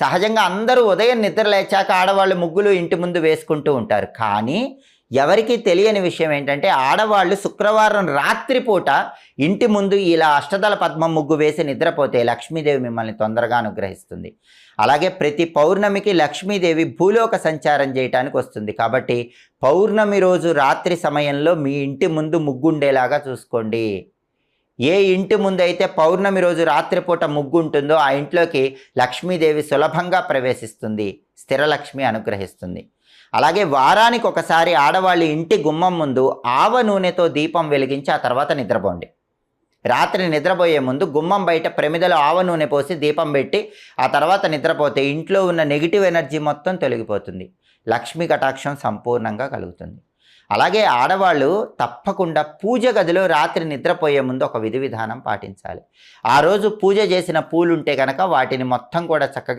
సహజంగా అందరూ ఉదయం నిద్ర లేచాక ఆడవాళ్ళు ముగ్గులు ఇంటి ముందు వేసుకుంటూ ఉంటారు. కానీ ఎవరికీ తెలియని విషయం ఏంటంటే ఆడవాళ్ళు శుక్రవారం రాత్రి పూట ఇంటి ముందు ఇలా అష్టదళ పద్మం ముగ్గు వేసి నిద్రపోతే లక్ష్మీదేవి మిమ్మల్ని తొందరగా అనుగ్రహిస్తుంది. అలాగే ప్రతి పౌర్ణమికి లక్ష్మీదేవి భూలోక సంచారం చేయటానికి వస్తుంది. కాబట్టి పౌర్ణమి రోజు రాత్రి సమయంలో మీ ఇంటి ముందు ముగ్గుండేలాగా చూసుకోండి. ఏ ఇంటి ముందైతే పౌర్ణమి రోజు రాత్రిపూట ముగ్గు ఉంటుందో ఆ ఇంట్లోకి లక్ష్మీదేవి సులభంగా ప్రవేశిస్తుంది, స్థిరలక్ష్మి అనుగ్రహిస్తుంది. అలాగే వారానికి ఒకసారి ఆడవాళ్ళు ఇంటి గుమ్మం ముందు ఆవ నూనెతో దీపం వెలిగించి ఆ తర్వాత నిద్రపోండి. రాత్రి నిద్రపోయే ముందు గుమ్మం బయట ప్రమిదలో ఆవ నూనె పోసి దీపం పెట్టి ఆ తర్వాత నిద్రపోతే ఇంట్లో ఉన్న నెగిటివ్ ఎనర్జీ మొత్తం తొలగిపోతుంది, లక్ష్మీ కటాక్షం సంపూర్ణంగా కలుగుతుంది. అలాగే ఆడవాళ్ళు తప్పకుండా పూజ గదిలో రాత్రి నిద్రపోయే ముందు ఒక విధి విధానం పాటించాలి. ఆ రోజు పూజ చేసిన పూలుంటే కనుక వాటిని మొత్తం కూడా చక్కగా